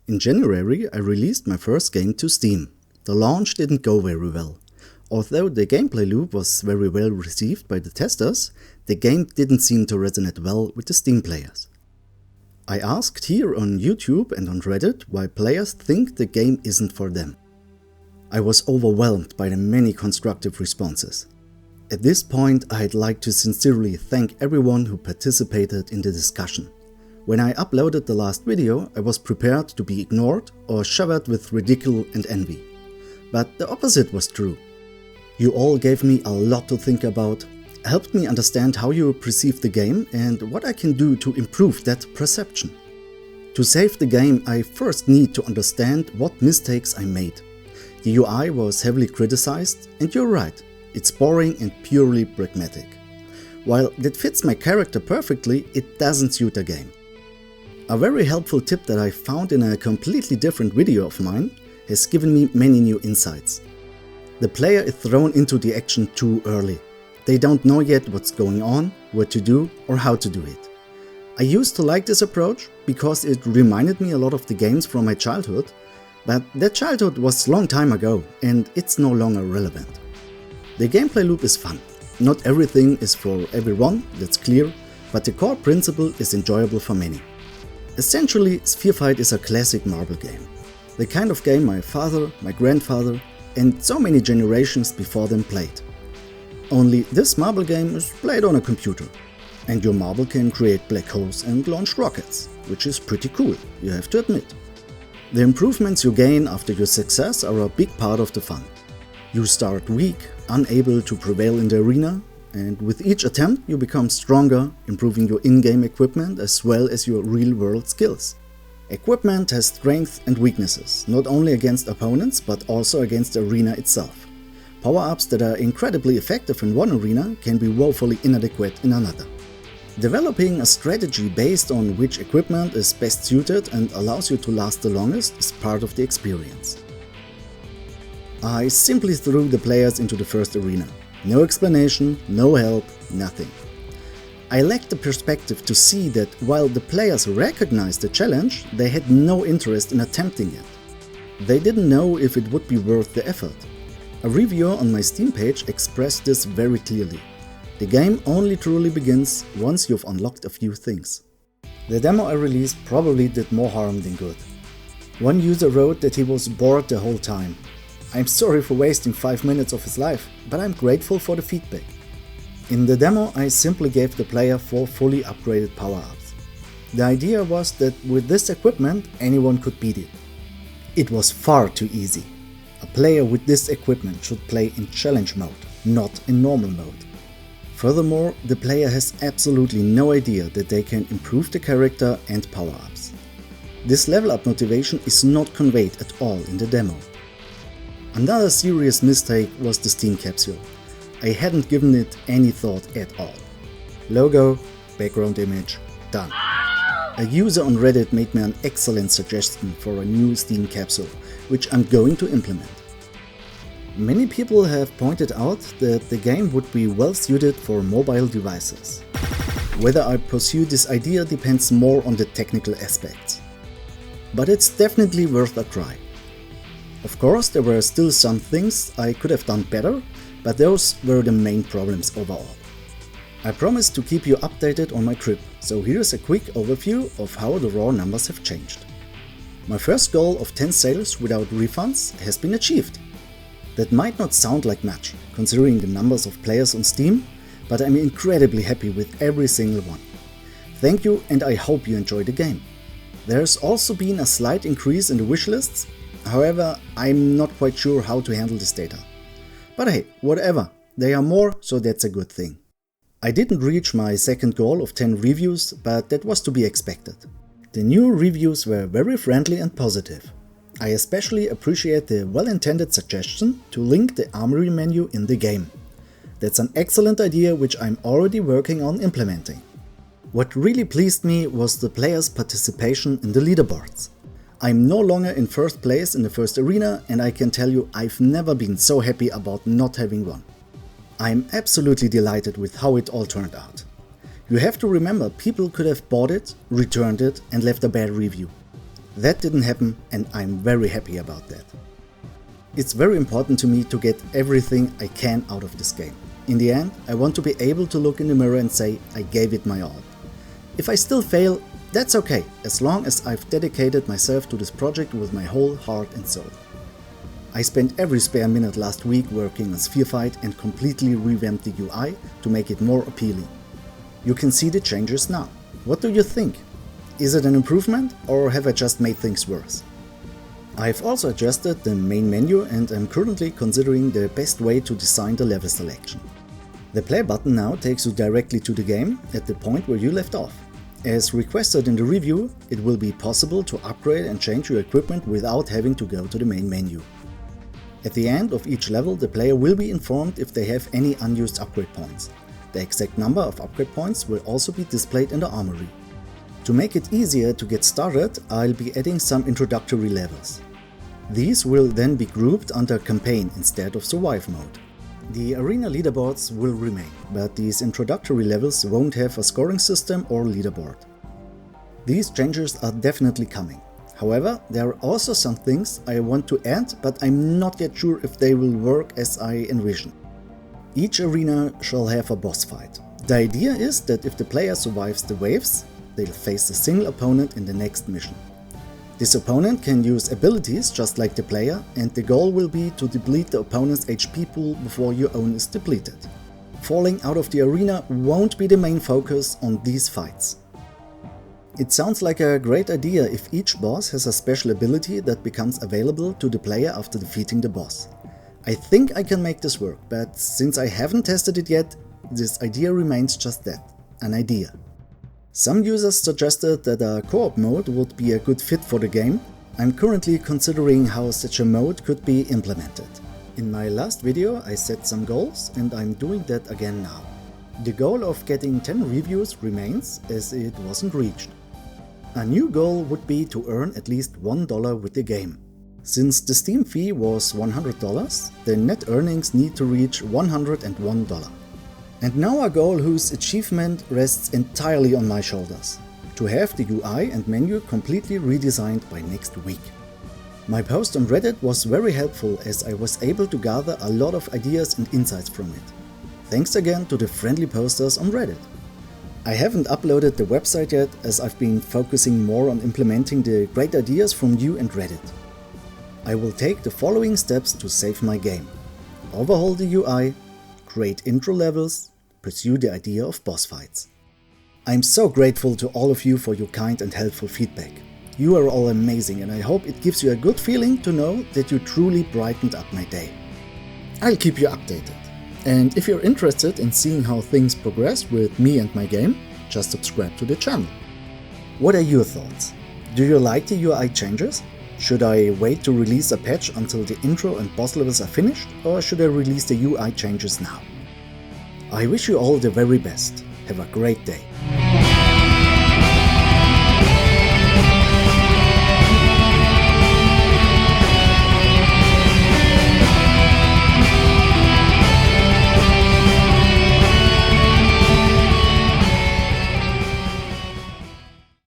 In January, I released my first game to Steam. The launch didn't go very well. Although the gameplay loop was very well received by the testers, the game didn't seem to resonate well with the Steam players. I asked here on YouTube and on Reddit why players think the game isn't for them. I was overwhelmed by the many constructive responses. At this point, I'd like to sincerely thank everyone who participated in the discussion. When I uploaded the last video, I was prepared to be ignored or showered with ridicule and envy. But the opposite was true. You all gave me a lot to think about, helped me understand how you perceive the game and what I can do to improve that perception. To save the game, I first need to understand what mistakes I made. The UI was heavily criticized, and you're right, it's boring and purely pragmatic. While that fits my character perfectly, it doesn't suit the game. A very helpful tip that I found in a completely different video of mine has given me many new insights. The player is thrown into the action too early. They don't know yet what's going on, what to do or how to do it. I used to like this approach because it reminded me a lot of the games from my childhood, but that childhood was a long time ago and it's no longer relevant. The gameplay loop is fun. Not everything is for everyone, that's clear, but the core principle is enjoyable for many. Essentially, Sphere Fight is a classic marble game. The kind of game my father, my grandfather and so many generations before them played. Only this marble game is played on a computer. And your marble can create black holes and launch rockets, which is pretty cool, you have to admit. The improvements you gain after your success are a big part of the fun. You start weak, unable to prevail in the arena, and with each attempt you become stronger, improving your in-game equipment as well as your real-world skills. Equipment has strengths and weaknesses, not only against opponents but also against the arena itself. Power-ups that are incredibly effective in one arena can be woefully inadequate in another. Developing a strategy based on which equipment is best suited and allows you to last the longest is part of the experience. I simply threw the players into the first arena. No explanation, no help, nothing. I lacked the perspective to see that while the players recognized the challenge, they had no interest in attempting it. They didn't know if it would be worth the effort. A reviewer on my Steam page expressed this very clearly. The game only truly begins once you've unlocked a few things. The demo I released probably did more harm than good. One user wrote that he was bored the whole time. I'm sorry for wasting 5 minutes of his life, but I'm grateful for the feedback. In the demo, I simply gave the player 4 fully upgraded power-ups. The idea was that with this equipment, anyone could beat it. It was far too easy. A player with this equipment should play in challenge mode, not in normal mode. Furthermore, the player has absolutely no idea that they can improve the character and power-ups. This level up motivation is not conveyed at all in the demo. Another serious mistake was the Steam capsule. I hadn't given it any thought at all. Logo, background image, done. A user on Reddit made me an excellent suggestion for a new Steam capsule, which I'm going to implement. Many people have pointed out that the game would be well suited for mobile devices. Whether I pursue this idea depends more on the technical aspects. But it's definitely worth a try. Of course, there were still some things I could have done better, but those were the main problems overall. I promised to keep you updated on my trip, so here's a quick overview of how the raw numbers have changed. My first goal of 10 sales without refunds has been achieved. That might not sound like much, considering the numbers of players on Steam, but I'm incredibly happy with every single one. Thank you, and I hope you enjoy the game. There's also been a slight increase in the wishlists. However, I'm not quite sure how to handle this data. But hey, whatever, they are more, so that's a good thing. I didn't reach my second goal of 10 reviews, but that was to be expected. The new reviews were very friendly and positive. I especially appreciate the well-intended suggestion to link the armory menu in the game. That's an excellent idea which I'm already working on implementing. What really pleased me was the players' participation in the leaderboards. I'm no longer in first place in the first arena, and I can tell you I've never been so happy about not having won. I'm absolutely delighted with how it all turned out. You have to remember, people could have bought it, returned it and left a bad review. That didn't happen, and I'm very happy about that. It's very important to me to get everything I can out of this game. In the end, I want to be able to look in the mirror and say I gave it my all. If I still fail, that's okay, as long as I've dedicated myself to this project with my whole heart and soul. I spent every spare minute last week working on Spherefight and completely revamped the UI to make it more appealing. You can see the changes now. What do you think? Is it an improvement, or have I just made things worse? I've also adjusted the main menu and am currently considering the best way to design the level selection. The play button now takes you directly to the game at the point where you left off. As requested in the review, it will be possible to upgrade and change your equipment without having to go to the main menu. At the end of each level, the player will be informed if they have any unused upgrade points. The exact number of upgrade points will also be displayed in the armory. To make it easier to get started, I'll be adding some introductory levels. These will then be grouped under campaign instead of survive mode. The arena leaderboards will remain, but these introductory levels won't have a scoring system or leaderboard. These changes are definitely coming. However, there are also some things I want to add, but I'm not yet sure if they will work as I envision. Each arena shall have a boss fight. The idea is that if the player survives the waves, they'll face a single opponent in the next mission. This opponent can use abilities just like the player, and the goal will be to deplete the opponent's HP pool before your own is depleted. Falling out of the arena won't be the main focus on these fights. It sounds like a great idea if each boss has a special ability that becomes available to the player after defeating the boss. I think I can make this work, but since I haven't tested it yet, this idea remains just that, an idea. Some users suggested that a co-op mode would be a good fit for the game. I'm currently considering how such a mode could be implemented. In my last video I set some goals, and I'm doing that again now. The goal of getting 10 reviews remains, as it wasn't reached. A new goal would be to earn at least $1 with the game. Since the Steam fee was $100, the net earnings need to reach $101. And now a goal whose achievement rests entirely on my shoulders: to have the UI and menu completely redesigned by next week. My post on Reddit was very helpful, as I was able to gather a lot of ideas and insights from it. Thanks again to the friendly posters on Reddit. I haven't uploaded the website yet, as I've been focusing more on implementing the great ideas from you and Reddit. I will take the following steps to save my game: overhaul the UI, create intro levels, pursue the idea of boss fights. I'm so grateful to all of you for your kind and helpful feedback. You are all amazing, and I hope it gives you a good feeling to know that you truly brightened up my day. I'll keep you updated. And if you're interested in seeing how things progress with me and my game, just subscribe to the channel. What are your thoughts? Do you like the UI changes? Should I wait to release a patch until the intro and boss levels are finished, or should I release the UI changes now? I wish you all the very best. Have a great day.